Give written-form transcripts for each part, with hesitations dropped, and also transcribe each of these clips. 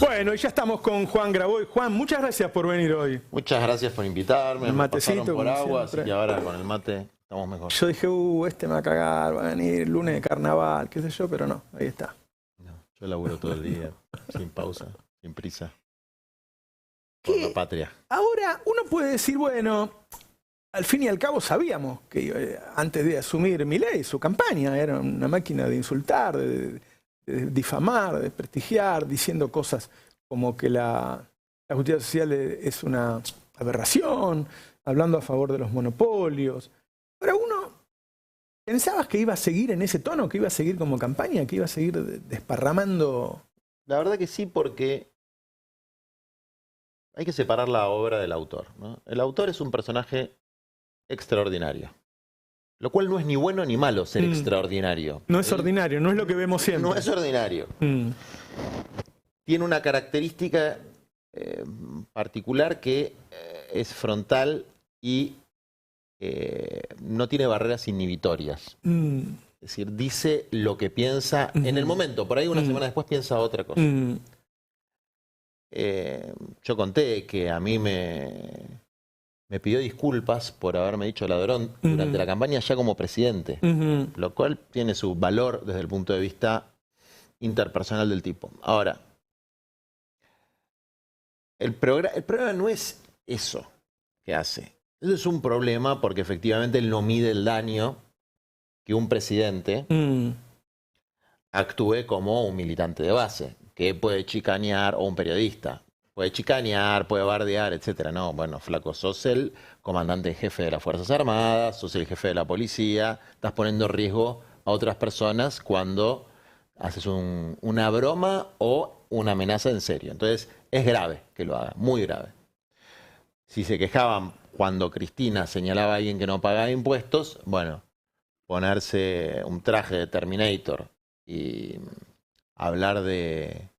Bueno, y ya estamos con Juan Graboy. Juan, muchas gracias por venir hoy. Muchas gracias por invitarme. El matecito, me pasaron por agua, siempre. así que ahora con el mate estamos mejor. Yo dije, este me va a cagar, va a venir lunes de carnaval, qué sé yo, pero no, ahí está. No, yo laburo todo el día, sin pausa, sin prisa. Por la patria. Ahora, uno puede decir, bueno, al fin y al cabo sabíamos que antes de asumir Milei, su campaña era una máquina de insultar, de difamar, de desprestigiar, diciendo cosas como que la justicia social es una aberración, hablando a favor de los monopolios. Pero uno, ¿pensabas que iba a seguir en ese tono, que iba a seguir como campaña, que iba a seguir desparramando? La verdad que sí, porque hay que separar la obra del autor, ¿no? El autor es un personaje extraordinario. Lo cual no es ni bueno ni malo ser extraordinario. No es ordinario, no es lo que vemos siempre. No es ordinario. Tiene una característica particular que es frontal y no tiene barreras inhibitorias. Es decir, dice lo que piensa en el momento. Por ahí una semana después piensa otra cosa. Yo conté que a mí me pidió disculpas por haberme dicho ladrón durante la campaña ya como presidente, lo cual tiene su valor desde el punto de vista interpersonal del tipo. Ahora, el problema no es eso que hace. Eso es un problema porque efectivamente él no mide el daño que un presidente actúe como un militante de base, que puede chicanear, o un periodista. Puede chicanear, puede bardear, etcétera. No, bueno, flaco, sos el comandante en jefe de las Fuerzas Armadas, sos el jefe de la policía, estás poniendo en riesgo a otras personas cuando haces una broma o una amenaza en serio. Entonces, es grave que lo haga, muy grave. Si se quejaban cuando Cristina señalaba a alguien que no pagaba impuestos, bueno, ponerse un traje de Terminator y hablar de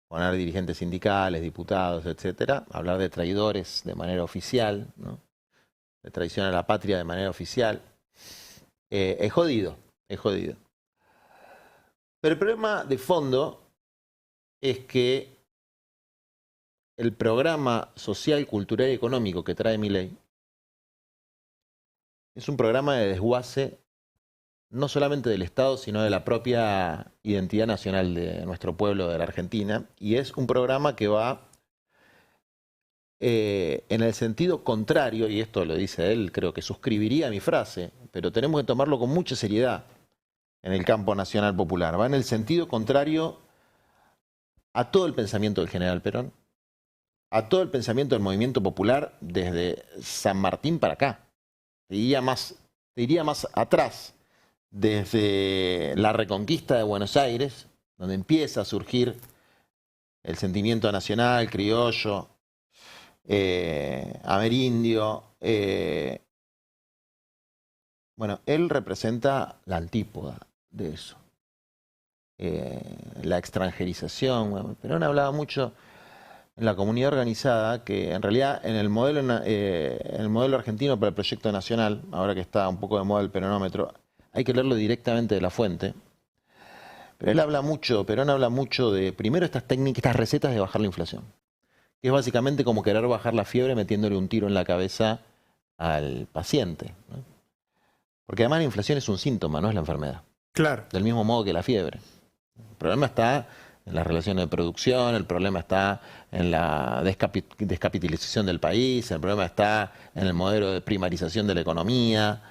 poner dirigentes sindicales, diputados, etcétera, hablar de traidores de manera oficial, ¿no? De traición a la patria de manera oficial, es jodido, es jodido. Pero el problema de fondo es que el programa social, cultural y económico que trae Milei es un programa de desguace no solamente del Estado, sino de la propia identidad nacional de nuestro pueblo, de la Argentina, y es un programa que va en el sentido contrario, y esto lo dice él, creo que suscribiría mi frase, pero tenemos que tomarlo con mucha seriedad en el campo nacional popular, va en el sentido contrario a todo el pensamiento del general Perón, a todo el pensamiento del movimiento popular desde San Martín para acá, te iría más atrás, desde la reconquista de Buenos Aires, donde empieza a surgir el sentimiento nacional, criollo, amerindio. Bueno, él representa la antípoda de eso. La extranjerización. Bueno, Perón hablaba mucho en la comunidad organizada que en realidad en el modelo argentino para el proyecto nacional, ahora que está un poco de moda el peronómetro, hay que leerlo directamente de la fuente. Pero Perón habla mucho de, primero, estas técnicas, estas recetas de bajar la inflación. Que es básicamente como querer bajar la fiebre metiéndole un tiro en la cabeza al paciente, ¿no? Porque además la inflación es un síntoma, no es la enfermedad. Claro. Del mismo modo que la fiebre. El problema está en las relaciones de producción, el problema está en la descapitalización del país, el problema está en el modelo de primarización de la economía.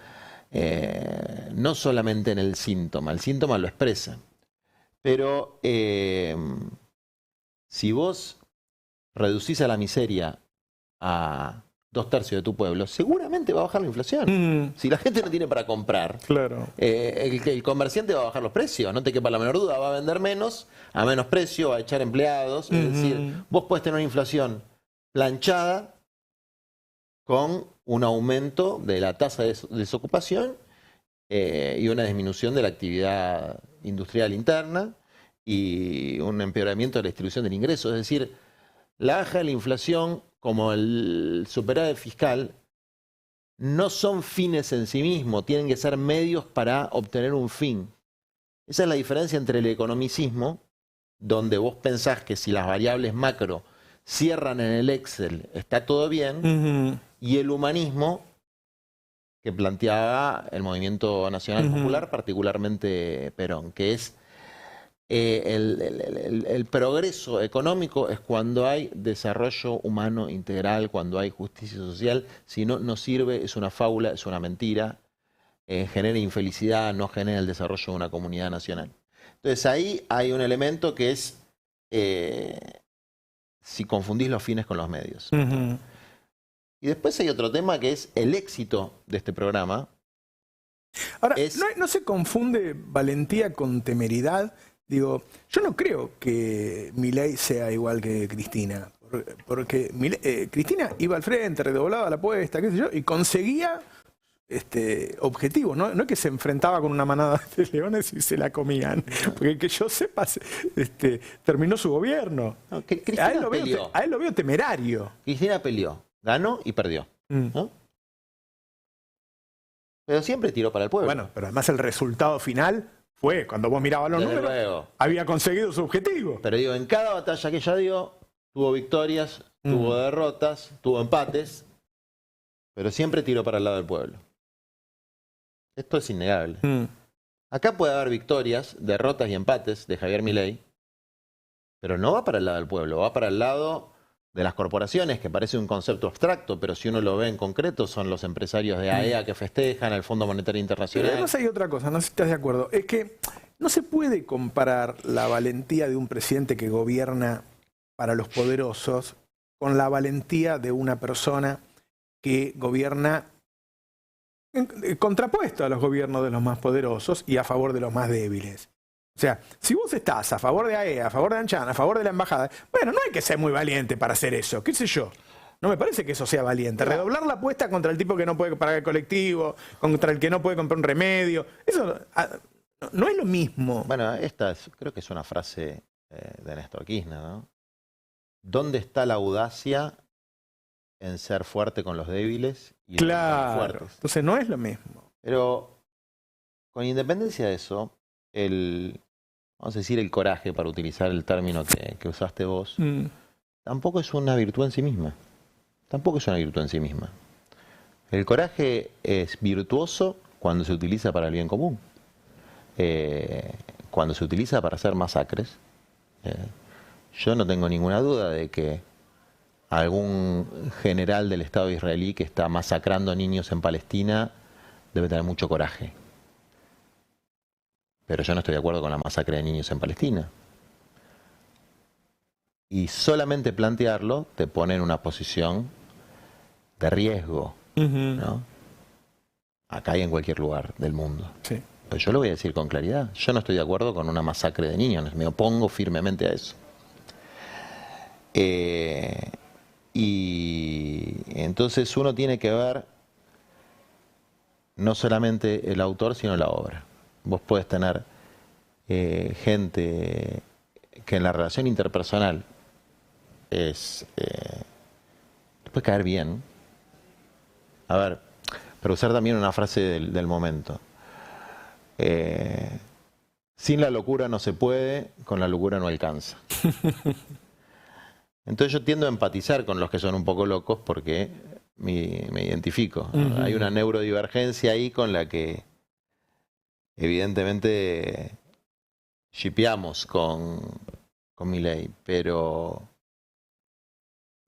No solamente en el síntoma lo expresa, pero si vos reducís a la miseria a 2/3 de tu pueblo, seguramente va a bajar la inflación. Si la gente no tiene para comprar, claro. El comerciante va a bajar los precios, no te quepa la menor duda, va a vender menos, a menos precio, va a echar empleados. Es decir, vos podés tener una inflación planchada con un aumento de la tasa de desocupación y una disminución de la actividad industrial interna y un empeoramiento de la distribución del ingreso. Es decir, la baja de la inflación como el superávit fiscal no son fines en sí mismos, tienen que ser medios para obtener un fin. Esa es la diferencia entre el economicismo donde vos pensás que si las variables macro cierran en el Excel está todo bien, y el humanismo que planteaba el Movimiento Nacional Popular, particularmente Perón, que es el progreso económico es cuando hay desarrollo humano integral, cuando hay justicia social. Si no, no sirve, es una fábula, es una mentira, genera infelicidad, no genera el desarrollo de una comunidad nacional. Entonces ahí hay un elemento que es si confundís los fines con los medios. Y después hay otro tema que es el éxito de este programa. Ahora, ¿no se confunde valentía con temeridad? Digo, yo no creo que Milei sea igual que Cristina, porque Cristina iba al frente, redoblaba la apuesta, qué sé yo, y conseguía objetivos, ¿no? No es que se enfrentaba con una manada de leones y se la comían, porque que yo sepa, terminó su gobierno. No, Cristina a él lo veo temerario. Cristina peleó, ganó y perdió, ¿no? Pero siempre tiró para el pueblo. Bueno, pero además el resultado final fue, cuando vos mirabas los números, luego había conseguido su objetivo. Pero digo, en cada batalla que ella dio, tuvo victorias, tuvo derrotas, tuvo empates, pero siempre tiró para el lado del pueblo. Esto es innegable. Acá puede haber victorias, derrotas y empates de Javier Milei, pero no va para el lado del pueblo, va para el lado de las corporaciones, que parece un concepto abstracto, pero si uno lo ve en concreto, son los empresarios de AEA que festejan, el Fondo Monetario Internacional. Pero además hay otra cosa, no sé si estás de acuerdo, es que no se puede comparar la valentía de un presidente que gobierna para los poderosos con la valentía de una persona que gobierna contrapuesto a los gobiernos de los más poderosos y a favor de los más débiles. O sea, si vos estás a favor de AEA, a favor de Anchana, a favor de la embajada, bueno, no hay que ser muy valiente para hacer eso, qué sé yo. No me parece que eso sea valiente. Redoblar la apuesta contra el tipo que no puede pagar el colectivo, contra el que no puede comprar un remedio, eso no es lo mismo. Bueno, creo que es una frase de Néstor Kirchner, ¿no? ¿Dónde está la audacia en ser fuerte con los débiles y con los fuertes? Entonces no es lo mismo. Pero con independencia de eso, vamos a decir el coraje, para utilizar el término que usaste vos, tampoco es una virtud en sí misma. Tampoco es una virtud en sí misma. El coraje es virtuoso cuando se utiliza para el bien común. Cuando se utiliza para hacer masacres, yo no tengo ninguna duda de que algún general del Estado israelí que está masacrando niños en Palestina debe tener mucho coraje. Pero yo no estoy de acuerdo con la masacre de niños en Palestina. Y solamente plantearlo te pone en una posición de riesgo, ¿no? Acá y en cualquier lugar del mundo. Sí. Pero yo lo voy a decir con claridad. Yo no estoy de acuerdo con una masacre de niños. Me opongo firmemente a eso. Y entonces uno tiene que ver no solamente el autor, sino la obra. Vos podés tener gente que en la relación interpersonal te puede caer bien. A ver, para usar también una frase del momento. Sin la locura no se puede, con la locura no alcanza. Entonces yo tiendo a empatizar con los que son un poco locos porque me identifico. Hay una neurodivergencia ahí con la que evidentemente shipeamos con Milei, pero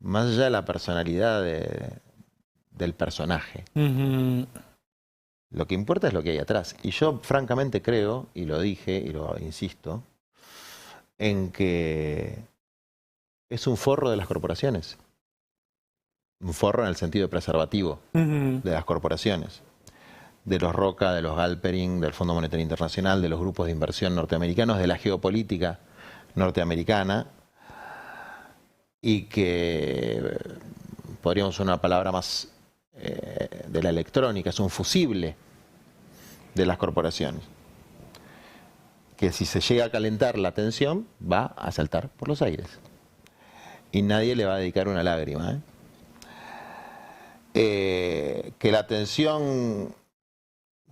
más allá de la personalidad del personaje, lo que importa es lo que hay atrás. Y yo francamente creo, y lo dije y lo insisto, en que es un forro de las corporaciones. Un forro en el sentido preservativo de las corporaciones. De los Roca, de los Galperin, del Fondo Monetario Internacional, de los grupos de inversión norteamericanos, de la geopolítica norteamericana, y que, podríamos usar una palabra más de la electrónica, es un fusible de las corporaciones, que si se llega a calentar la tensión, va a saltar por los aires. Y nadie le va a dedicar una lágrima. Que la tensión,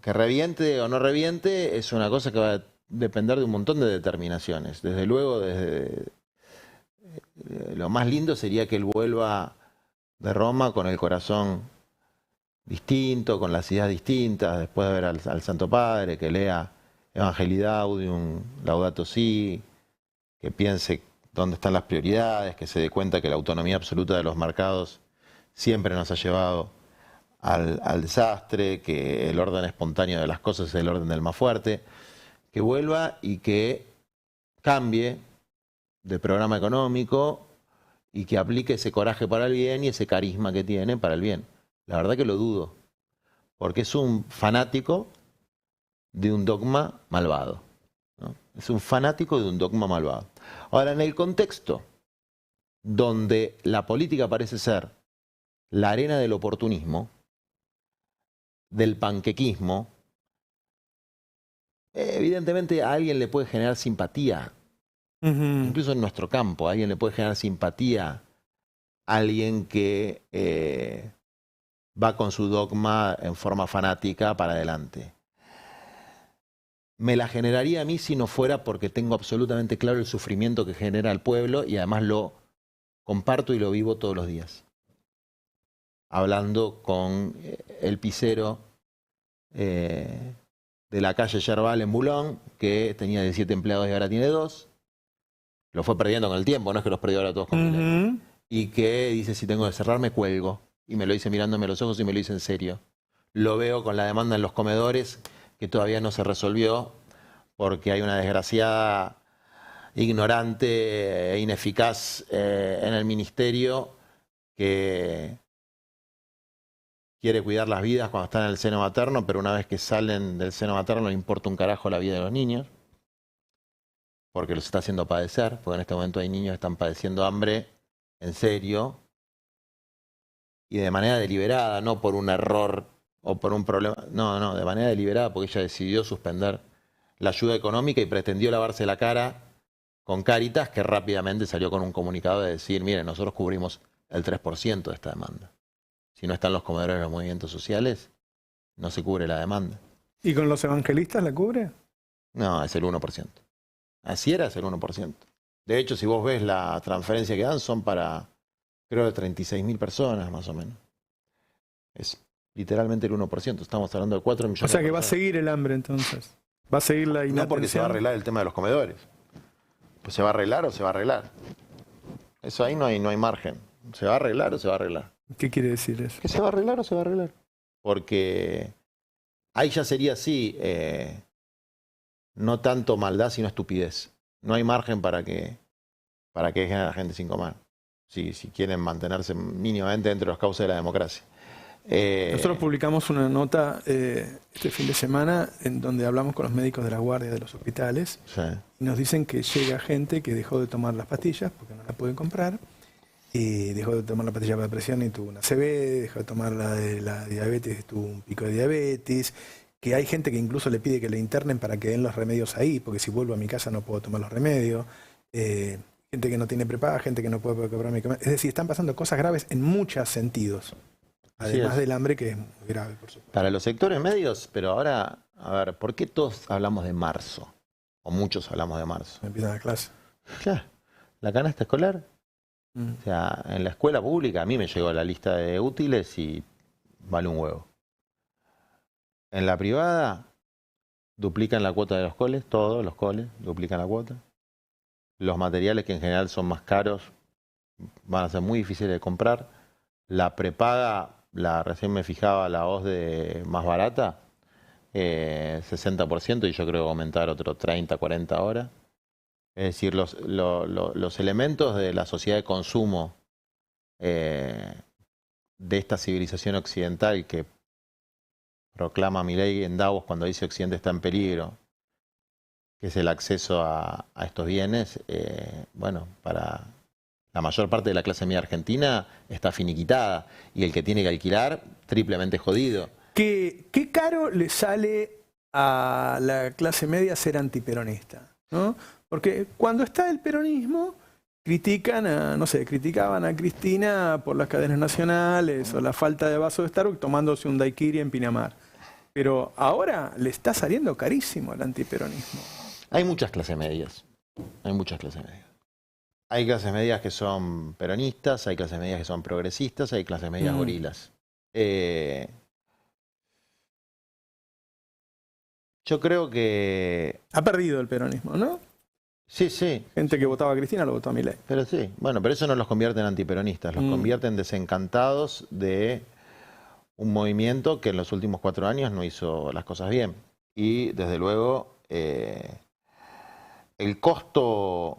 que reviente o no reviente, es una cosa que va a depender de un montón de determinaciones. Desde luego, lo más lindo sería que él vuelva de Roma con el corazón distinto, con las ideas distintas, después de ver al Santo Padre, que lea Evangelii Gaudium, Laudato Si, que piense dónde están las prioridades, que se dé cuenta que la autonomía absoluta de los mercados siempre nos ha llevado al desastre, que el orden espontáneo de las cosas es el orden del más fuerte, que vuelva y que cambie de programa económico y que aplique ese coraje para el bien y ese carisma que tiene para el bien. La verdad que lo dudo, porque es un fanático de un dogma malvado, ¿no? Es un fanático de un dogma malvado. Ahora, en el contexto donde la política parece ser la arena del oportunismo, del panquequismo, evidentemente a alguien le puede generar simpatía. Incluso en nuestro campo, a alguien le puede generar simpatía a alguien que va con su dogma en forma fanática para adelante. Me la generaría a mí si no fuera porque tengo absolutamente claro el sufrimiento que genera el pueblo y además lo comparto y lo vivo todos los días. Hablando con el pisero de la calle Yerbal en Boulogne, que tenía 17 empleados y ahora tiene 2. Lo fue perdiendo con el tiempo, no es que los perdió ahora todos con y que dice, si tengo que cerrar me cuelgo. Y me lo dice mirándome a los ojos y me lo dice en serio. Lo veo con la demanda en los comedores, que todavía no se resolvió, porque hay una desgraciada, ignorante e ineficaz en el ministerio que quiere cuidar las vidas cuando están en el seno materno, pero una vez que salen del seno materno le importa un carajo la vida de los niños, porque los está haciendo padecer, porque en este momento hay niños que están padeciendo hambre en serio y de manera deliberada, no por un error o por un problema, no, de manera deliberada, porque ella decidió suspender la ayuda económica y pretendió lavarse la cara con Cáritas, que rápidamente salió con un comunicado de decir, miren, nosotros cubrimos el 3% de esta demanda. Si no están los comedores de los movimientos sociales, no se cubre la demanda. ¿Y con los evangelistas la cubre? No, es el 1%. Así era, es el 1%. De hecho, si vos ves la transferencia que dan, son para, creo, de 36.000 personas, más o menos. Es literalmente el 1%. Estamos hablando de 4 millones. O sea que de va a seguir el hambre, entonces. Va a seguir la inatención. No, porque se va a arreglar el tema de los comedores. Pues se va a arreglar o se va a arreglar. Eso ahí no hay margen. ¿Se va a arreglar o se va a arreglar? ¿Qué quiere decir eso? Que se va a arreglar o se va a arreglar. Porque ahí ya sería así, no tanto maldad, sino estupidez. No hay margen para que dejen a la gente sin comer. Si quieren mantenerse mínimamente dentro de las causas de la democracia. Nosotros publicamos una nota este fin de semana en donde hablamos con los médicos de la guardia de los hospitales. Sí. Y nos dicen que llega gente que dejó de tomar las pastillas porque no la pueden comprar. Y dejó de tomar la pastilla para la presión y tuvo una ACV, dejó de tomar la de la diabetes y tuvo un pico de diabetes, que hay gente que incluso le pide que le internen para que den los remedios ahí, porque si vuelvo a mi casa no puedo tomar los remedios, gente que no tiene prepaga, gente que no puede cobrar medicamentos, es decir, están pasando cosas graves en muchos sentidos, además del hambre que es muy grave, por supuesto. Para los sectores medios, pero ahora, a ver, ¿por qué todos hablamos de marzo? O muchos hablamos de marzo. Empiezan la clase. Claro, la canasta escolar. O sea, en la escuela pública a mí me llegó la lista de útiles y vale un huevo. En la privada duplican la cuota de los coles, todos los coles duplican la cuota. Los materiales que en general son más caros van a ser muy difíciles de comprar. La prepaga, recién me fijaba la OSDE más barata, 60% y yo creo que va a aumentar otro 30, 40 ahora. Es decir, los elementos de la sociedad de consumo de esta civilización occidental que proclama Milei en Davos cuando dice Occidente está en peligro, que es el acceso a estos bienes, bueno, para la mayor parte de la clase media argentina está finiquitada y el que tiene que alquilar, triplemente jodido. ¿Qué caro le sale a la clase media ser antiperonista? ¿No? Porque cuando está el peronismo, criticaban a Cristina por las cadenas nacionales o la falta de vaso de Starbucks tomándose un daiquiri en Pinamar. Pero ahora le está saliendo carísimo el antiperonismo. Hay muchas clases medias. Hay muchas clases medias. Hay clases medias que son peronistas, hay clases medias que son progresistas, hay clases medias gorilas. Yo creo que... Ha perdido el peronismo, ¿no? Sí, sí. Gente que votaba a Cristina lo votó a Milei. Pero sí, bueno, pero eso no los convierte en antiperonistas, los convierte en desencantados de un movimiento que en los últimos 4 años no hizo las cosas bien. Y desde luego el costo,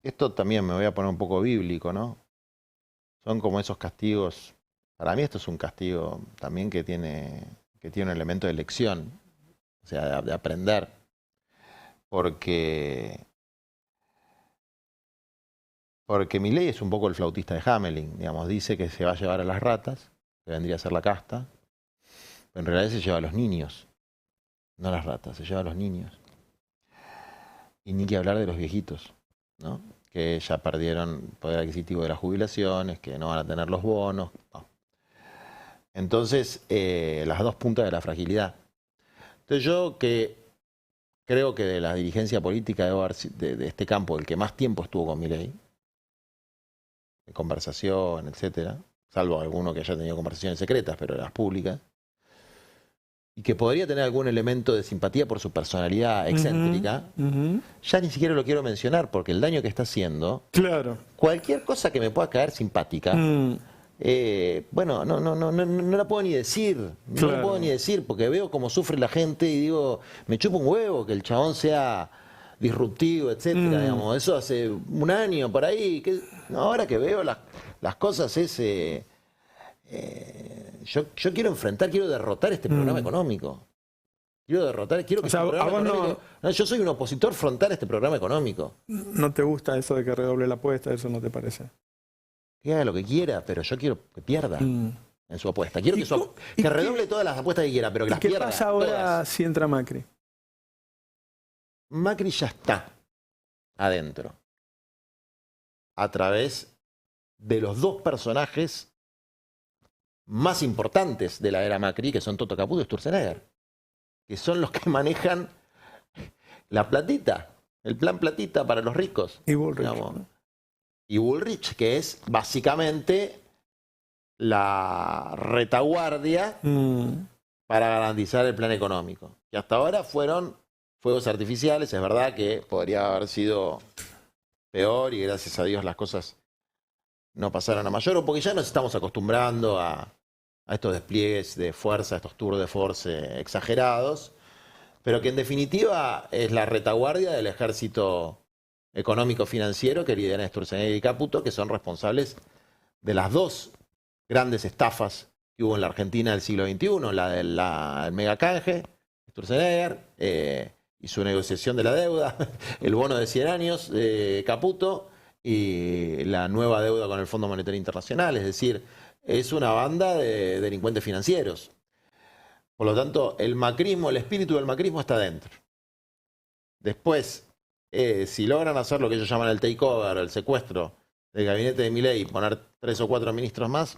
esto también me voy a poner un poco bíblico, ¿no? Son como esos castigos, para mí esto es un castigo también que tiene un elemento de lección, o sea, de aprender. Porque Milei es un poco el flautista de Hamelin, digamos, dice que se va a llevar a las ratas, que vendría a ser la casta, pero en realidad se lleva a los niños, no a las ratas, se lleva a los niños. Y ni que hablar de los viejitos, ¿no? Que ya perdieron poder adquisitivo de las jubilaciones, que no van a tener los bonos. No. Entonces, las dos puntas de la fragilidad. Entonces yo creo que de la dirigencia política de este campo, el que más tiempo estuvo con Milei, de conversación, etcétera, salvo alguno que haya tenido conversaciones secretas, pero las públicas, y que podría tener algún elemento de simpatía por su personalidad excéntrica, ya ni siquiera lo quiero mencionar, porque el daño que está haciendo, claro, cualquier cosa que me pueda caer simpática, bueno, no la puedo ni decir, no la puedo ni decir, porque veo cómo sufre la gente y digo, me chupa un huevo que el chabón sea disruptivo, etcétera, digamos. Eso hace un año por ahí, ahora que veo las cosas yo quiero enfrentar, quiero derrotar este programa económico. Quiero que este programa económico... Yo soy un opositor frontal a este programa económico. ¿No te gusta eso de que redoble la apuesta? ¿Eso no te parece? Que haga lo que quiera, pero yo quiero que pierda en su apuesta. Quiero que redoble todas las apuestas que quiera, pero que las pierda. ¿Qué pasa ahora todas? si entra Macri? Macri ya está adentro. A través de los dos personajes más importantes de la era Macri, que son Toto Caputo y Sturzenegger, que son los que manejan la platita, el plan platita para los ricos. Y Bullrich. Y Bullrich, que es básicamente la retaguardia para garantizar el plan económico. Que hasta ahora fueron fuegos artificiales, es verdad que podría haber sido peor y gracias a Dios las cosas no pasaron a mayor, o porque ya nos estamos acostumbrando a estos despliegues de fuerza, a estos tours de force exagerados, pero que en definitiva es la retaguardia del ejército económico-financiero que lideran Sturzenegger y Caputo, que son responsables de las dos grandes estafas que hubo en la Argentina del siglo XXI, la del megacanje, Sturzenegger, y su negociación de la deuda, el bono de 100 años de Caputo y la nueva deuda con el Fondo Monetario Internacional, es decir, es una banda de delincuentes financieros. Por lo tanto, el macrismo, el espíritu del macrismo está dentro. Después, si logran hacer lo que ellos llaman el takeover, el secuestro del gabinete de Milei y poner 3 o 4 ministros más,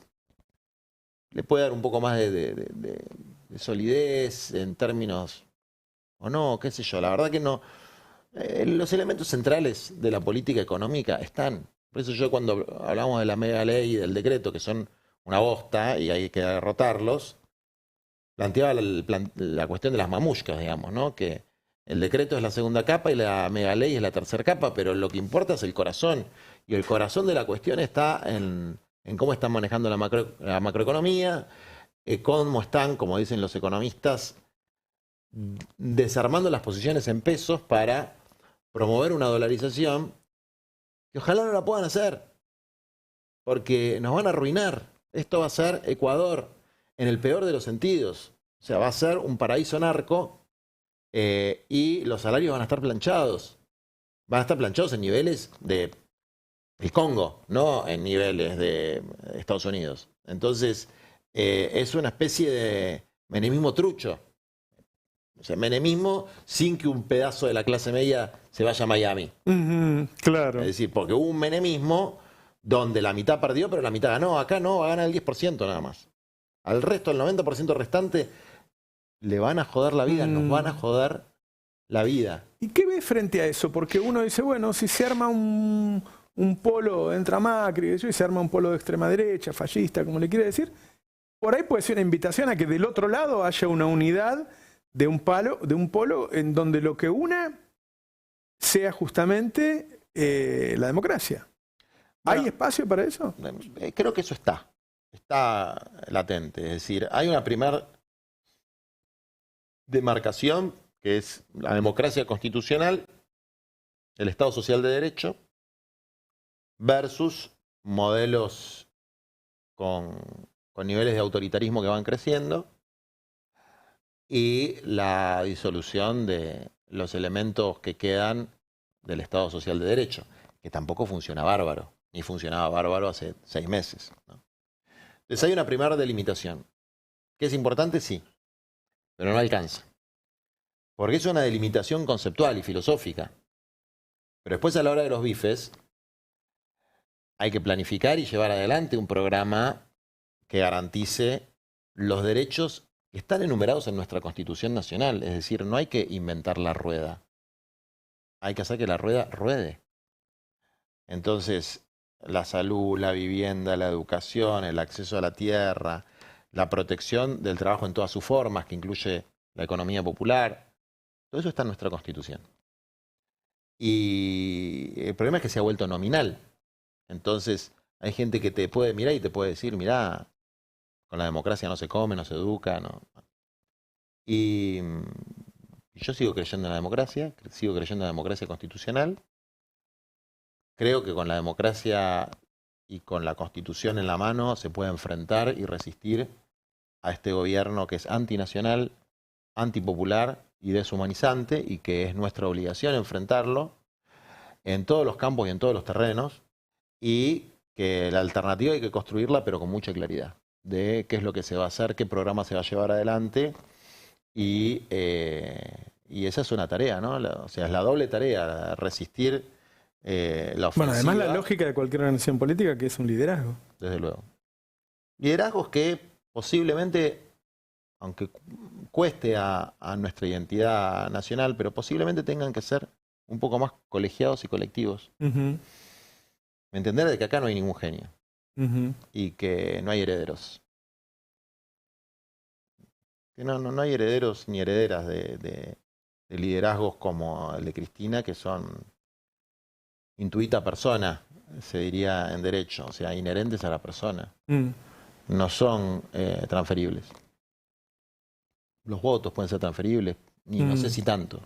le puede dar un poco más de solidez en términos, o no, qué sé yo. La verdad que no. Los elementos centrales de la política económica están. Por eso yo cuando hablamos de la mega ley y del decreto, que son una bosta y hay que derrotarlos, planteaba la cuestión de las mamushkas, digamos, ¿no? Que el decreto es la segunda capa y la mega ley es la tercera capa, pero lo que importa es el corazón. Y el corazón de la cuestión está en cómo están manejando la macroeconomía, cómo están, como dicen los economistas, desarmando las posiciones en pesos para promover una dolarización que ojalá no la puedan hacer, porque nos van a arruinar. Esto va a ser Ecuador en el peor de los sentidos. O sea, va a ser un paraíso narco y los salarios van a estar planchados. Van a estar planchados en niveles de el Congo, no en niveles de Estados Unidos. Entonces, es una especie de menemismo trucho. O sea, menemismo sin que un pedazo de la clase media se vaya a Miami. Claro. Es decir, porque hubo un menemismo donde la mitad perdió, pero la mitad ganó. Acá no, va a ganar el 10% nada más. Al resto, el 90% restante, le van a joder la vida, nos van a joder la vida. ¿Y qué ves frente a eso? Porque uno dice, bueno, si se arma un polo, entra Macri, y se arma un polo de extrema derecha, fascista, como le quiere decir, por ahí puede ser una invitación a que del otro lado haya una unidad de un polo en donde lo que una sea justamente la democracia. Bueno, ¿Hay espacio para eso? Creo que eso está latente. Es decir, hay una primera demarcación que es la democracia constitucional, el Estado social de derecho, versus modelos con niveles de autoritarismo que van creciendo y la disolución de los elementos que quedan del Estado social de derecho, que tampoco funciona bárbaro, ni funcionaba bárbaro hace 6 meses, ¿no? Entonces hay una primera delimitación, que es importante, sí, pero no alcanza. Porque es una delimitación conceptual y filosófica. Pero después, a la hora de los bifes, hay que planificar y llevar adelante un programa que garantice los derechos que están enumerados en nuestra Constitución Nacional. Es decir, no hay que inventar la rueda. Hay que hacer que la rueda ruede. Entonces, la salud, la vivienda, la educación, el acceso a la tierra, la protección del trabajo en todas sus formas, que incluye la economía popular, todo eso está en nuestra Constitución. Y el problema es que se ha vuelto nominal. Entonces, hay gente que te puede mirar y te puede decir, mirá, con la democracia no se come, no se educa, no. Y yo sigo creyendo en la democracia, sigo creyendo en la democracia constitucional. Creo que con la democracia y con la Constitución en la mano se puede enfrentar y resistir a este gobierno que es antinacional, antipopular y deshumanizante, y que es nuestra obligación enfrentarlo en todos los campos y en todos los terrenos, y que la alternativa hay que construirla, pero con mucha claridad de qué es lo que se va a hacer, qué programa se va a llevar adelante, y esa es una tarea, ¿no? O sea, es la doble tarea, resistir la ofensiva. Bueno, además la lógica de cualquier organización política, que es un liderazgo. Desde luego. Liderazgos que posiblemente, aunque cueste a nuestra identidad nacional, pero posiblemente tengan que ser un poco más colegiados y colectivos. Entender de que acá no hay ningún genio y que no hay herederos. Que no hay herederos ni herederas de liderazgos como el de Cristina, que son intuita persona, se diría en derecho, o sea, inherentes a la persona. No son transferibles. Los votos pueden ser transferibles, y no sé si tanto.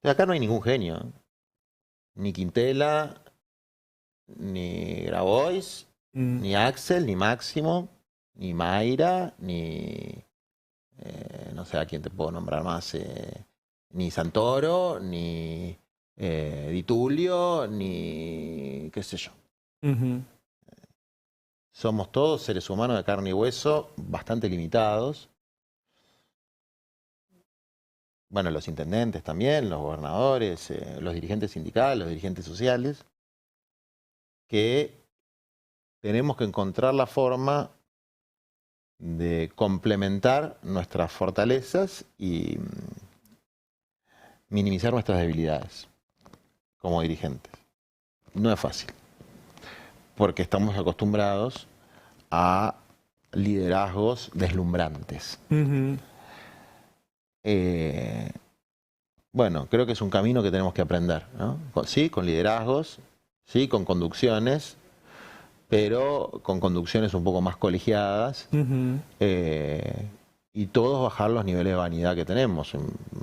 Acá no hay ningún genio. Ni Quintela, ni Grabois, ni Axel, ni Máximo, ni Mayra, ni... no sé a quién te puedo nombrar más. Ni Santoro, ni Di Tulio, ni qué sé yo. Somos todos seres humanos de carne y hueso, bastante limitados. Bueno, los intendentes también, los gobernadores, los dirigentes sindicales, los dirigentes sociales, que tenemos que encontrar la forma de complementar nuestras fortalezas y minimizar nuestras debilidades como dirigentes. No es fácil, porque estamos acostumbrados a liderazgos deslumbrantes. Bueno, creo que es un camino que tenemos que aprender, ¿no? Sí, con liderazgos, sí, con conducciones, pero con conducciones un poco más colegiadas, y todos bajar los niveles de vanidad que tenemos.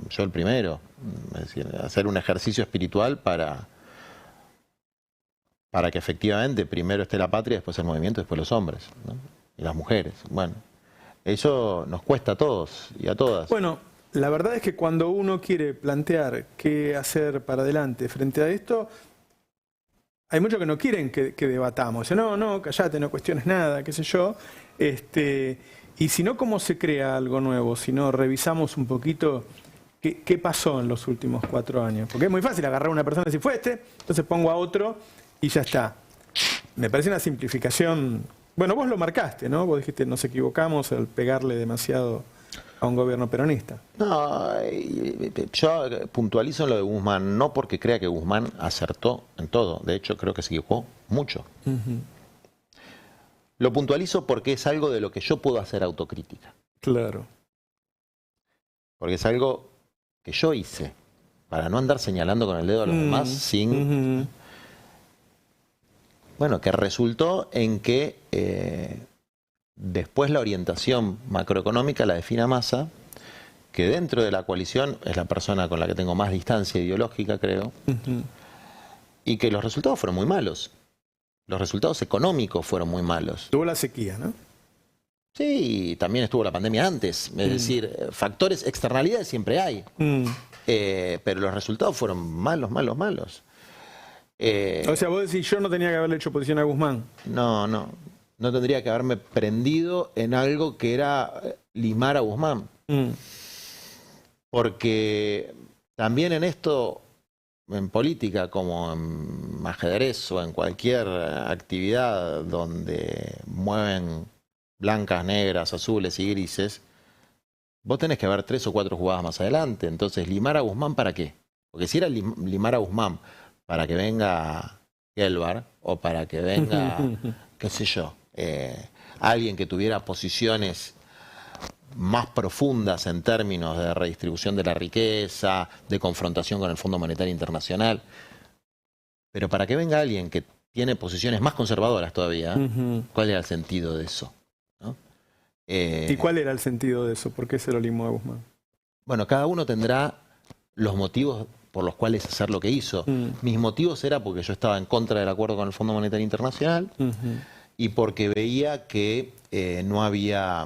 Yo el primero, es decir, hacer un ejercicio espiritual para que efectivamente primero esté la patria, después el movimiento, después los hombres, ¿no? Y las mujeres. Bueno, eso nos cuesta a todos y a todas. Bueno, la verdad es que cuando uno quiere plantear qué hacer para adelante frente a esto, hay muchos que no quieren que debatamos. Dicen, no, callate, no cuestiones nada, qué sé yo. Y si no, ¿cómo se crea algo nuevo? Si no, revisamos un poquito qué pasó en los últimos 4 años. Porque es muy fácil agarrar a una persona y decir, fue este, entonces pongo a otro y ya está. Me parece una simplificación. Bueno, vos lo marcaste, ¿no? Vos dijiste, nos equivocamos al pegarle demasiado a un gobierno peronista. No, yo puntualizo en lo de Guzmán, no porque crea que Guzmán acertó en todo, de hecho creo que se equivocó mucho. Lo puntualizo porque es algo de lo que yo puedo hacer autocrítica. Claro. Porque es algo que yo hice, para no andar señalando con el dedo a los demás sin... Bueno, que resultó en que después la orientación macroeconómica la define Massa, que dentro de la coalición es la persona con la que tengo más distancia ideológica, creo, y que los resultados fueron muy malos. Los resultados económicos fueron muy malos. Tuvo la sequía, ¿no? Sí, también estuvo la pandemia antes. Es decir, factores, externalidades siempre hay. Pero los resultados fueron malos, malos, malos. O sea, vos decís, yo no tenía que haberle hecho oposición a Guzmán. No, no. No tendría que haberme prendido en algo que era limar a Guzmán. Porque también en esto, en política, como en ajedrez o en cualquier actividad donde mueven blancas, negras, azules y grises, vos tenés que ver 3 o 4 jugadas más adelante. Entonces, ¿limar a Guzmán para qué? Porque si era limar a Guzmán para que venga Gelbar o para que venga, qué sé yo, alguien que tuviera posiciones más profundas en términos de redistribución de la riqueza, de confrontación con el Fondo Monetario Internacional, pero para que venga alguien que tiene posiciones más conservadoras todavía, ¿cuál era el sentido de eso? ¿No? ¿Y cuál era el sentido de eso? ¿Por qué se lo limó a Guzmán? Bueno, cada uno tendrá los motivos por los cuales hacer lo que hizo. Mis motivos era porque yo estaba en contra del acuerdo con el Fondo Monetario Internacional y porque veía que no había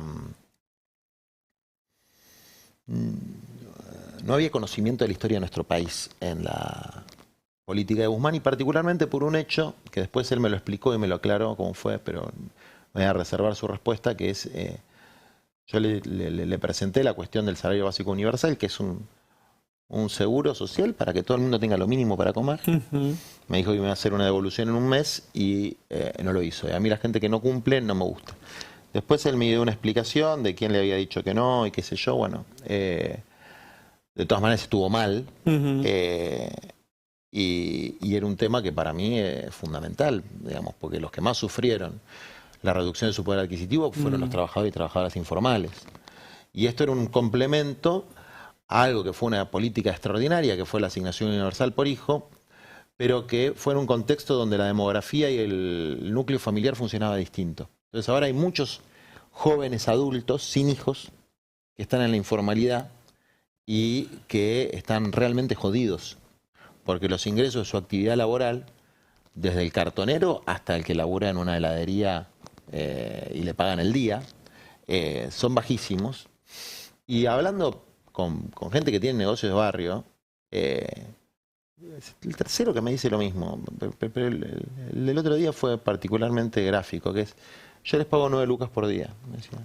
conocimiento de la historia de nuestro país en la política de Guzmán, y particularmente por un hecho que después él me lo explicó y me lo aclaró cómo fue, pero voy a reservar su respuesta, que es, yo le presenté la cuestión del salario básico universal, que es un seguro social para que todo el mundo tenga lo mínimo para comer. Me dijo que me iba a hacer una devolución en un mes y no lo hizo. Y a mí la gente que no cumple no me gusta. Después él me dio una explicación de quién le había dicho que no y qué sé yo. Bueno, de todas maneras estuvo mal. Y era un tema que para mí es fundamental, digamos, porque los que más sufrieron la reducción de su poder adquisitivo fueron los trabajadores y trabajadoras informales. Y esto era un complemento a algo que fue una política extraordinaria, que fue la asignación universal por hijo, pero que fue en un contexto donde la demografía y el núcleo familiar funcionaba distinto. Entonces ahora hay muchos jóvenes adultos sin hijos que están en la informalidad y que están realmente jodidos, porque los ingresos de su actividad laboral, desde el cartonero hasta el que labura en una heladería y le pagan el día, son bajísimos. Y hablando con gente que tiene negocios de barrio, el tercero que me dice lo mismo, pero el del otro día fue particularmente gráfico, que es, yo les pago 9 lucas por día, me decía.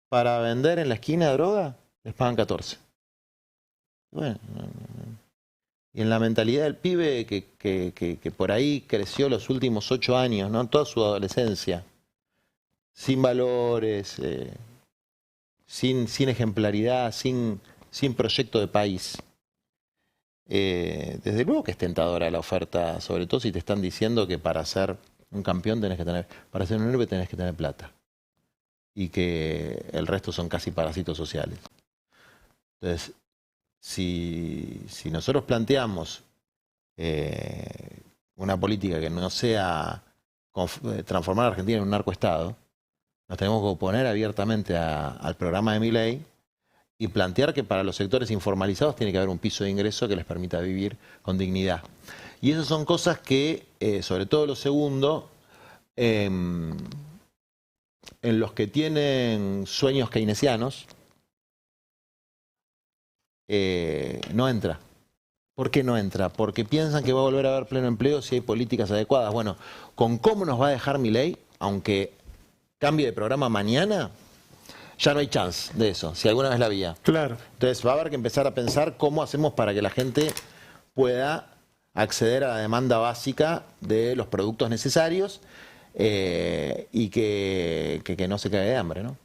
Para vender en la esquina droga, les pagan 14. Bueno, y en la mentalidad del pibe que por ahí creció los últimos 8 años, ¿no? Toda su adolescencia, sin valores, sin ejemplaridad, sin proyecto de país. Desde luego que es tentadora la oferta, sobre todo si te están diciendo que para ser un campeón para ser un héroe tenés que tener plata. Y que el resto son casi parásitos sociales. Entonces, si nosotros planteamos una política que no sea transformar a Argentina en un narcoestado, nos tenemos que oponer abiertamente al programa de Milei y plantear que para los sectores informalizados tiene que haber un piso de ingreso que les permita vivir con dignidad. Y esas son cosas que, sobre todo lo segundo, en los que tienen sueños keynesianos, no entra. ¿Por qué no entra? Porque piensan que va a volver a haber pleno empleo si hay políticas adecuadas. Bueno, con cómo nos va a dejar Milei, aunque cambie de programa mañana, ya no hay chance de eso, si alguna vez la había. Claro. Entonces va a haber que empezar a pensar cómo hacemos para que la gente pueda acceder a la demanda básica de los productos necesarios y que no se caiga de hambre, ¿no?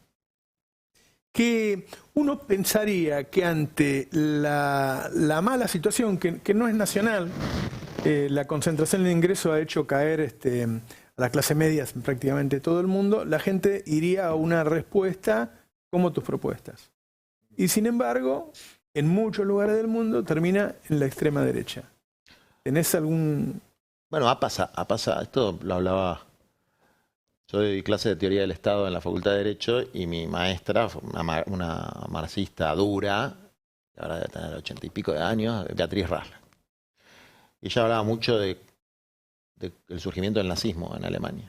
que uno pensaría que ante la mala situación, que no es nacional, la concentración de ingresos ha hecho caer a la clase media en prácticamente todo el mundo, la gente iría a una respuesta como tus propuestas. Y sin embargo, en muchos lugares del mundo termina en la extrema derecha. ¿Tenés algún...? Bueno, ha pasado, esto lo hablaba, yo di clase de teoría del Estado en la Facultad de Derecho y mi maestra, una marxista dura, ahora debe tener 80 y pico de años, Beatriz Rasla. Y ella hablaba mucho del surgimiento del nazismo en Alemania.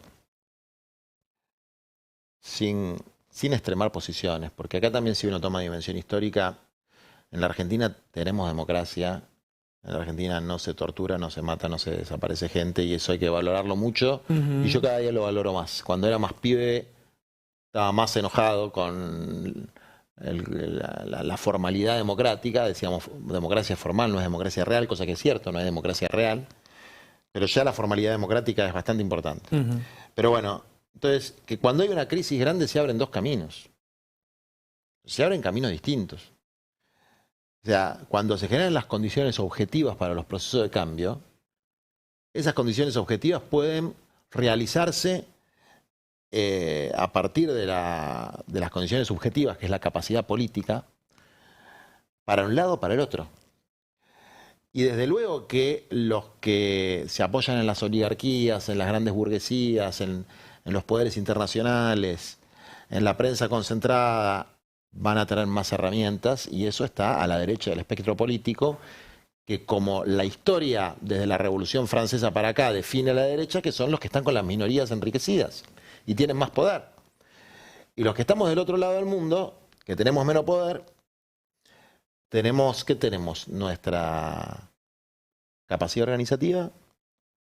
Sin extremar posiciones, porque acá también si uno toma dimensión histórica, en la Argentina tenemos democracia, en la Argentina no se tortura, no se mata, no se desaparece gente y eso hay que valorarlo mucho. Y yo cada día lo valoro más. Cuando era más pibe estaba más enojado con la formalidad democrática, decíamos democracia formal, no es democracia real, cosa que es cierto, no es democracia real, pero ya la formalidad democrática es bastante importante. Pero bueno, entonces, que cuando hay una crisis grande se abren dos caminos. Se abren caminos distintos. O sea, cuando se generan las condiciones objetivas para los procesos de cambio, esas condiciones objetivas pueden realizarse a partir de las condiciones subjetivas, que es la capacidad política, para un lado o para el otro. Y desde luego que los que se apoyan en las oligarquías, en las grandes burguesías, en los poderes internacionales, en la prensa concentrada, van a tener más herramientas y eso está a la derecha del espectro político, que como la historia desde la Revolución Francesa para acá define a la derecha, que son los que están con las minorías enriquecidas y tienen más poder. Y los que estamos del otro lado del mundo, que tenemos menos poder, ¿qué tenemos? Nuestra capacidad organizativa,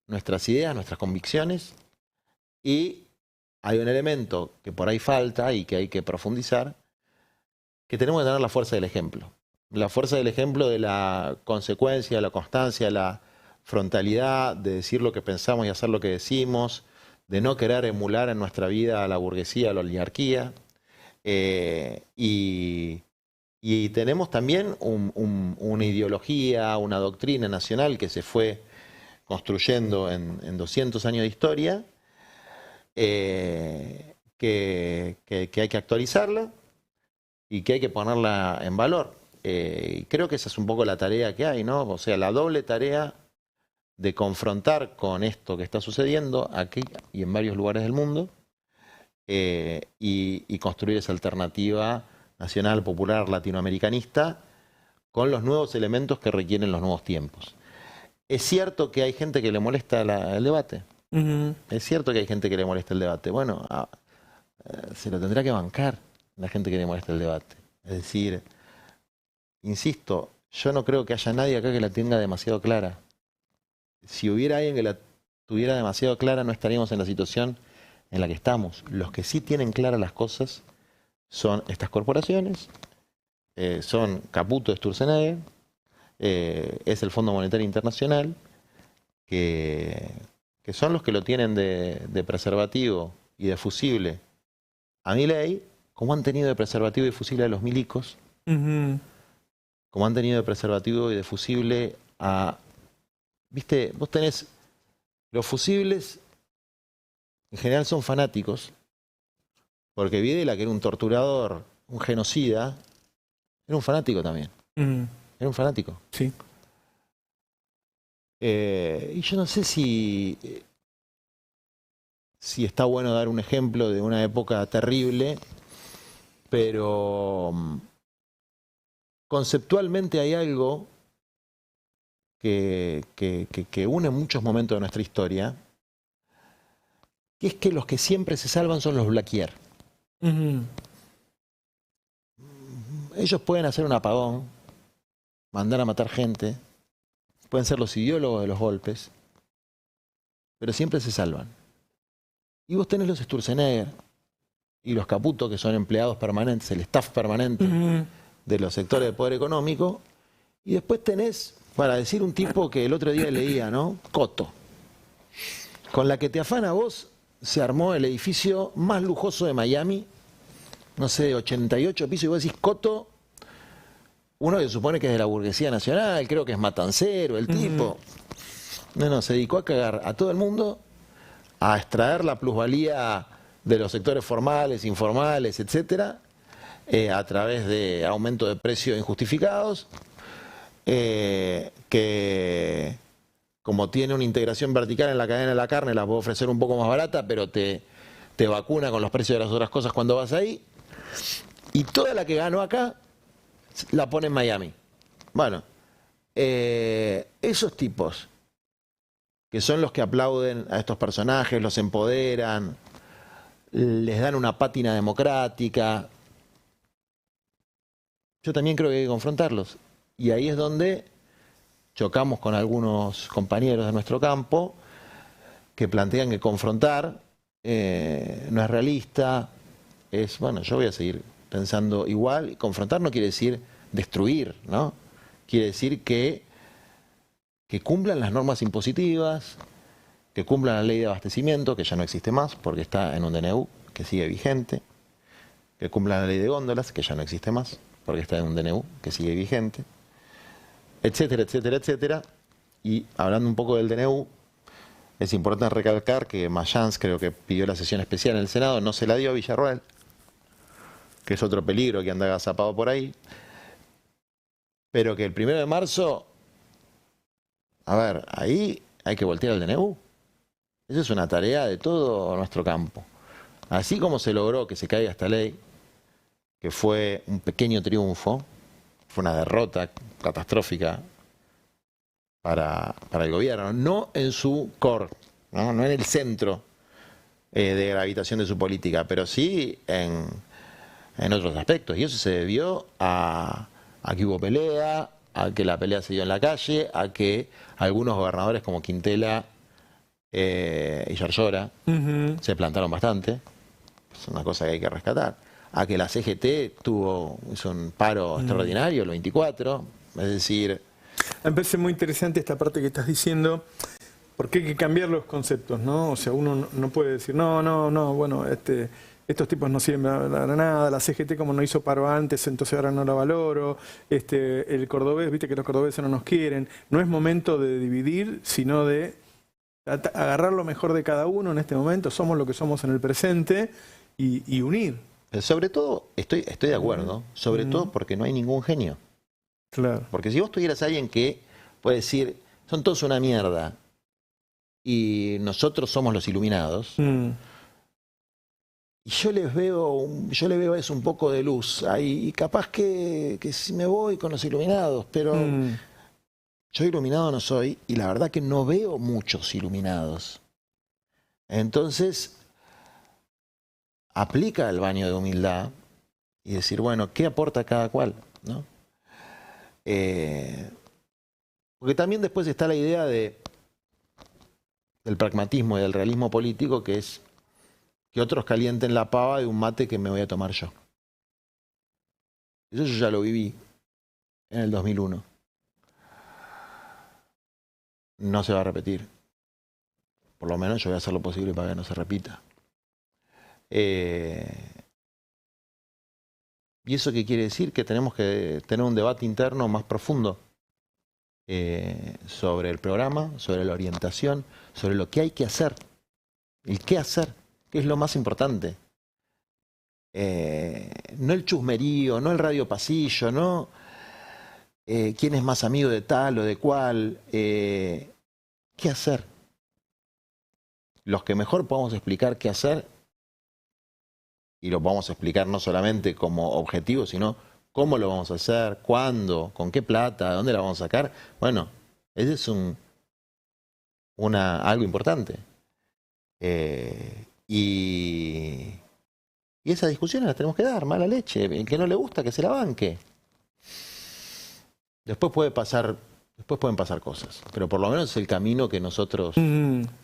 nuestras ideas, nuestras convicciones, y hay un elemento que por ahí falta y que hay que profundizar, que tenemos que tener la fuerza del ejemplo. La fuerza del ejemplo de la consecuencia, la constancia, la frontalidad, de decir lo que pensamos y hacer lo que decimos, de no querer emular en nuestra vida a la burguesía, a la oligarquía. Y tenemos también una ideología, una doctrina nacional que se fue construyendo en 200 años de historia, que hay que actualizarla y que hay que ponerla en valor. Creo que esa es un poco la tarea que hay, ¿no? O sea, la doble tarea de confrontar con esto que está sucediendo aquí y en varios lugares del mundo y construir esa alternativa nacional, popular, latinoamericanista con los nuevos elementos que requieren los nuevos tiempos. Es cierto que hay gente que le molesta el debate. Es cierto que hay gente que le molesta el debate. Bueno, se lo tendrá que bancar la gente que le molesta el debate. Es decir, insisto, yo no creo que haya nadie acá que la tenga demasiado clara. Si hubiera alguien que la tuviera demasiado clara, no estaríamos en la situación en la que estamos. Los que sí tienen claras las cosas son estas corporaciones, son Caputo, Sturzenegger, es el Fondo Monetario Internacional, que son los que lo tienen de preservativo y de fusible a Milei, como han tenido de preservativo y de fusible a los milicos, como han tenido de preservativo y de fusible a... Viste, vos tenés los fusibles, en general son fanáticos, porque Videla, que era un torturador, un genocida, era un fanático también. Era un fanático. Sí. Y yo no sé si está bueno dar un ejemplo de una época terrible, pero conceptualmente hay algo que une muchos momentos de nuestra historia, que es que los que siempre se salvan son los Blaquier. Ellos pueden hacer un apagón, mandar a matar gente, pueden ser los ideólogos de los golpes, pero siempre se salvan. Y vos tenés los Sturzenegger y los Caputo, que son empleados permanentes, el staff permanente de los sectores de poder económico, y después tenés, para decir un tipo que el otro día leía, ¿no? Coto. Con la que te afana vos, se armó el edificio más lujoso de Miami, no sé, 88 pisos, y vos decís, Coto, uno que supone que es de la burguesía nacional, creo que es matancero el tipo. No, se dedicó a cagar a todo el mundo, a extraer la plusvalía de los sectores formales, informales, etcétera, a través de aumento de precios injustificados, que como tiene una integración vertical en la cadena de la carne, la puede ofrecer un poco más barata, pero te vacuna con los precios de las otras cosas cuando vas ahí. Y toda la que ganó acá la pone en Miami. Bueno, esos tipos, que son los que aplauden a estos personajes, los empoderan, les dan una pátina democrática, yo también creo que hay que confrontarlos. Y ahí es donde chocamos con algunos compañeros de nuestro campo que plantean que confrontar no es realista. Bueno, yo voy a seguir pensando igual. Y confrontar no quiere decir destruir, ¿no? Quiere decir que cumplan las normas impositivas, que cumplan la ley de abastecimiento, que ya no existe más porque está en un DNU que sigue vigente, que cumplan la ley de góndolas, que ya no existe más porque está en un DNU que sigue vigente, etcétera, etcétera, etcétera. Y hablando un poco del DNU, es importante recalcar que Mayans creo que pidió la sesión especial en el Senado, no se la dio a Villarroel, que es otro peligro que anda agazapado por ahí, pero que el 1 de marzo, a ver, ahí hay que voltear el DNU. Esa es una tarea de todo nuestro campo. Así como se logró que se caiga esta ley, que fue un pequeño triunfo, fue una derrota catastrófica para el gobierno, no en su core, no en el centro de gravitación de su política, pero sí en otros aspectos. Y eso se debió a que hubo pelea, a que la pelea se dio en la calle, a que algunos gobernadores como Quintela y Yarlora se plantaron bastante. Es una cosa que hay que rescatar. A que la CGT hizo un paro extraordinario el 24, es decir... Me parece muy interesante esta parte que estás diciendo, porque hay que cambiar los conceptos, ¿no? O sea, uno no puede decir, no, bueno, estos tipos no sirven para nada, la CGT como no hizo paro antes, entonces ahora no la valoro, el cordobés, viste que los cordobeses no nos quieren. No es momento de dividir, sino de agarrar lo mejor de cada uno en este momento, somos lo que somos en el presente, y unir. Sobre todo, estoy de acuerdo, sobre todo porque no hay ningún genio. Claro. Porque si vos tuvieras a alguien que puede decir, son todos una mierda, y nosotros somos los iluminados, y yo le veo eso un poco de luz ahí, y capaz que si me voy con los iluminados, pero yo iluminado no soy, y la verdad que no veo muchos iluminados. Entonces, aplica el baño de humildad y decir, bueno, ¿qué aporta cada cual? ¿No? Porque también después está la idea del pragmatismo y del realismo político, que es que otros calienten la pava de un mate que me voy a tomar yo. Eso yo ya lo viví en el 2001. No se va a repetir. Por lo menos yo voy a hacer lo posible para que no se repita. ¿Y eso qué quiere decir? Que tenemos que tener un debate interno más profundo sobre el programa, sobre la orientación, sobre lo que hay que hacer. El qué hacer, que es lo más importante. No el chusmerío, no el radio pasillo, no quién es más amigo de tal o de cual. ¿Qué hacer? Los que mejor podamos explicar qué hacer, y lo vamos a explicar no solamente como objetivo, sino cómo lo vamos a hacer, cuándo, con qué plata, dónde la vamos a sacar. Bueno, ese es algo importante. Y esa discusión la tenemos que dar, mala leche. El que no le gusta, que se la banque. Después pueden pasar cosas, pero por lo menos es el camino que nosotros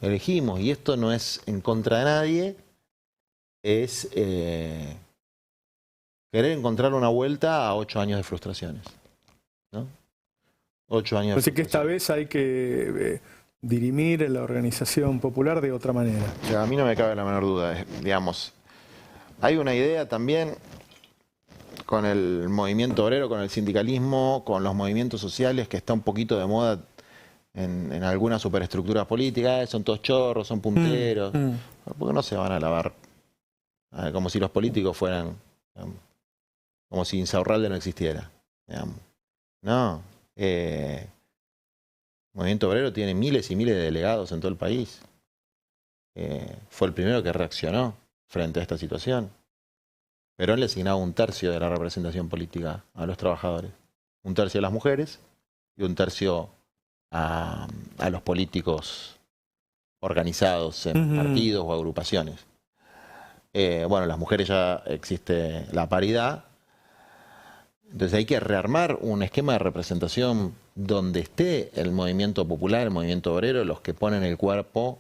elegimos. Y esto no es en contra de nadie, es querer encontrar una vuelta a 8 años de frustraciones, ¿no? 8 años de frustraciones. Así que esta vez hay que dirimir la organización popular de otra manera. A mí no me cabe la menor duda, digamos. Hay una idea también con el movimiento obrero, con el sindicalismo, con los movimientos sociales, que está un poquito de moda en algunas superestructuras políticas, son todos chorros, son punteros, ¿por qué no se van a lavar? Como si los políticos fueran, como si Insaurralde no existiera, digamos. No, el movimiento obrero tiene miles y miles de delegados en todo el país. Fue el primero que reaccionó frente a esta situación. Perón le asignaba 1/3 de la representación política a los trabajadores, 1/3 a las mujeres y 1/3 a los políticos organizados en partidos o agrupaciones. Bueno, las mujeres ya existe la paridad, entonces hay que rearmar un esquema de representación donde esté el movimiento popular, el movimiento obrero, los que ponen el cuerpo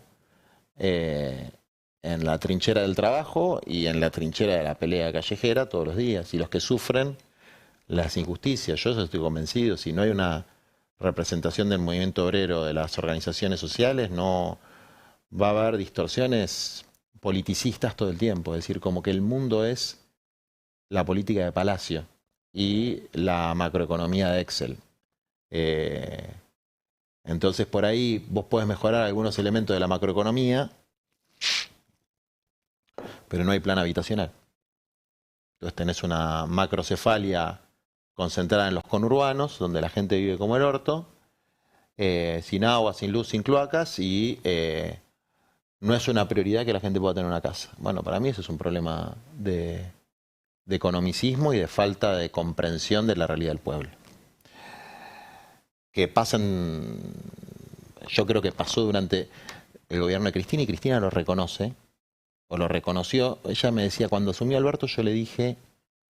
en la trinchera del trabajo y en la trinchera de la pelea callejera todos los días, y los que sufren las injusticias. Yo estoy convencido, si no hay una representación del movimiento obrero, de las organizaciones sociales, no va a haber distorsiones politicistas todo el tiempo, es decir, como que el mundo es la política de Palacio y la macroeconomía de Excel. Entonces por ahí vos podés mejorar algunos elementos de la macroeconomía, pero no hay plan habitacional. Entonces tenés una macrocefalia concentrada en los conurbanos, donde la gente vive como el orto, sin agua, sin luz, sin cloacas, y no es una prioridad que la gente pueda tener una casa. Bueno, para mí eso es un problema de economicismo y de falta de comprensión de la realidad del pueblo. Que pasan, yo creo que pasó durante el gobierno de Cristina, y Cristina lo reconoce, o lo reconoció. Ella me decía, cuando asumió Alberto, yo le dije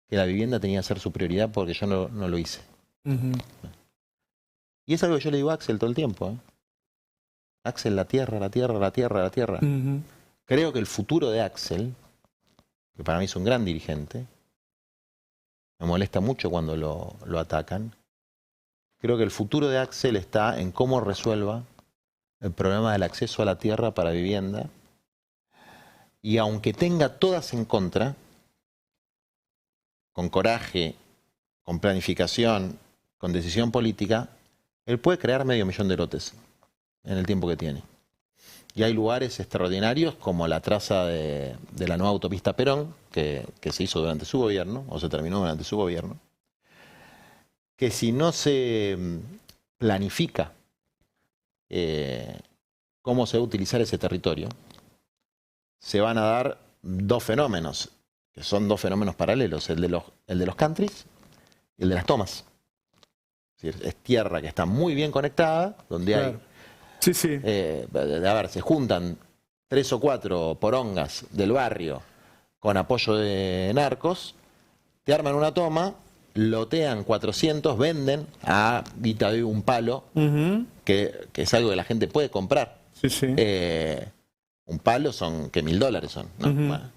que la vivienda tenía que ser su prioridad porque yo no lo hice. Y es algo que yo le digo a Axel todo el tiempo. Axel, la tierra, la tierra, la tierra, la tierra. Creo que el futuro de Axel, que para mí es un gran dirigente, me molesta mucho cuando lo atacan, creo que el futuro de Axel está en cómo resuelva el problema del acceso a la tierra para vivienda, y aunque tenga todas en contra, con coraje, con planificación, con decisión política, él puede crear 500.000 de lotes en el tiempo que tiene. Y hay lugares extraordinarios como la traza de la nueva autopista Perón, que se hizo durante su gobierno, o se terminó durante su gobierno, que si no se planifica cómo se va a utilizar ese territorio, se van a dar dos fenómenos, que son dos fenómenos paralelos, el de los countries y el de las tomas. Es decir, es tierra que está muy bien conectada, donde hay... Sí, sí. A ver, se juntan 3 o 4 porongas del barrio con apoyo de narcos, te arman una toma, lotean 400, venden a guita de un palo, que es algo que la gente puede comprar. Sí, sí. Un palo son, que $1.000 son, ¿no? Bueno,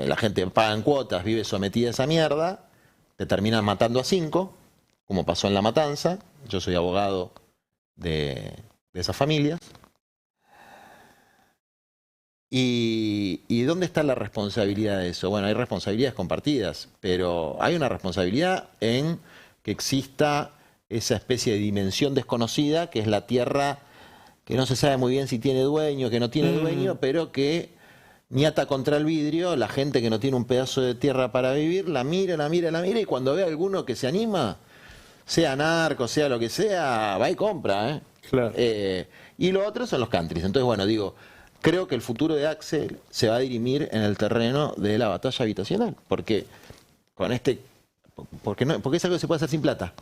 la gente paga en cuotas, vive sometida a esa mierda, te terminan matando a 5, como pasó en La Matanza. Yo soy abogado de esas familias. ¿Y dónde está la responsabilidad de eso? Bueno, hay responsabilidades compartidas, pero hay una responsabilidad en que exista esa especie de dimensión desconocida, que es la tierra que no se sabe muy bien si tiene dueño, que no tiene dueño, pero que niata contra el vidrio. La gente que no tiene un pedazo de tierra para vivir, la mira, la mira, la mira, y cuando ve a alguno que se anima, sea narco, sea lo que sea, va y compra. Claro. Y lo otro son los countries. Entonces, bueno, digo, creo que el futuro de Axel se va a dirimir en el terreno de la batalla habitacional, porque porque es algo que se puede hacer sin plata,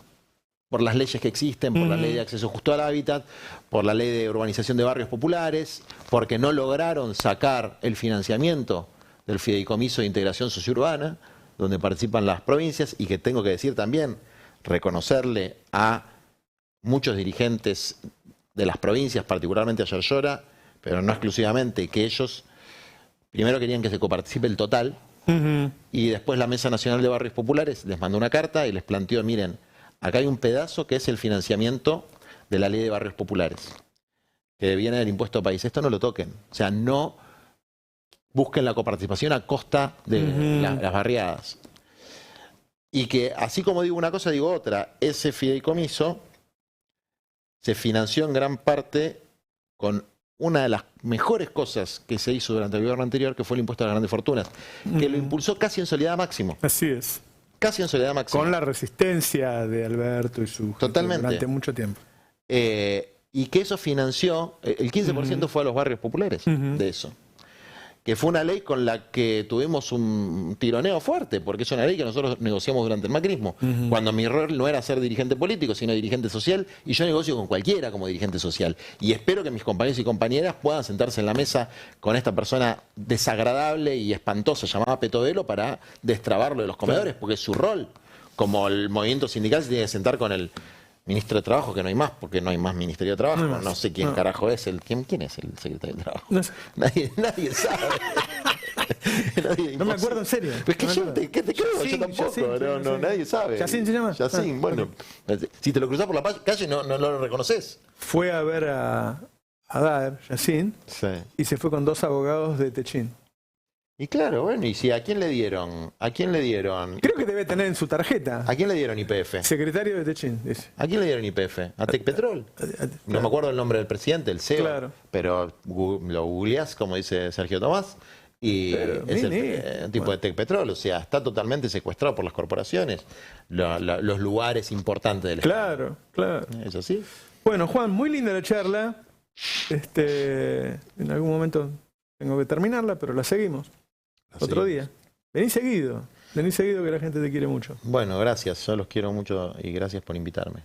por las leyes que existen, por la ley de acceso justo al hábitat, por la ley de urbanización de barrios populares, porque no lograron sacar el financiamiento del Fideicomiso de Integración Sociourbana, donde participan las provincias, y que tengo que decir también, reconocerle a muchos dirigentes de las provincias, particularmente a Yarlora, pero no exclusivamente, que ellos primero querían que se coparticipe el total, y después la Mesa Nacional de Barrios Populares les mandó una carta y les planteó, miren, acá hay un pedazo que es el financiamiento de la Ley de Barrios Populares, que viene del impuesto país. Esto no lo toquen. O sea, no busquen la coparticipación a costa de las barriadas. Y que así como digo una cosa, digo otra. Ese fideicomiso se financió en gran parte con una de las mejores cosas que se hizo durante el gobierno anterior, que fue el impuesto a las grandes fortunas, que lo impulsó casi en soledad máximo. Así es. Casi en soledad máxima. Con la resistencia de Alberto y su Totalmente. durante mucho tiempo. Y que eso financió, el 15% fue a los barrios populares de eso. Que fue una ley con la que tuvimos un tironeo fuerte, porque es una ley que nosotros negociamos durante el macrismo, cuando mi rol no era ser dirigente político, sino dirigente social, y yo negocio con cualquiera como dirigente social. Y espero que mis compañeros y compañeras puedan sentarse en la mesa con esta persona desagradable y espantosa llamada Petovelo para destrabarlo de los comedores, porque es su rol. Como el movimiento sindical se tiene que sentar con el ministro de Trabajo, que no hay más, porque no hay más Ministerio de Trabajo. No sé quién carajo es ¿Quién es el secretario de Trabajo? No sé. Nadie sabe. No me acuerdo en serio. Pues que yo te creo, Yacine, yo tampoco. Yacine, No, nadie sabe. ¿Yacine se llama? Yacine, bueno. Si te lo cruzás por la calle no lo reconoces. Fue a ver a Daer, Yacine, y se fue con 2 abogados de Techín. Y claro, bueno, y si ¿a quién le dieron? ¿A quién le dieron? Creo que debe tener en su tarjeta. ¿A quién le dieron YPF? Secretario de Techín, dice. ¿A quién le dieron YPF? ¿A Tecpetrol? No me acuerdo el nombre del presidente, el CEO. Claro. Pero lo googleás, como dice Sergio Tomás, y es el tipo de Tecpetrol. O sea, está totalmente secuestrado por las corporaciones, los lugares importantes del Estado. Claro. ¿Es así? Bueno, Juan, muy linda la charla. En algún momento tengo que terminarla, pero la seguimos. Otro día. Vení seguido que la gente te quiere mucho. Bueno, gracias. Yo los quiero mucho y gracias por invitarme.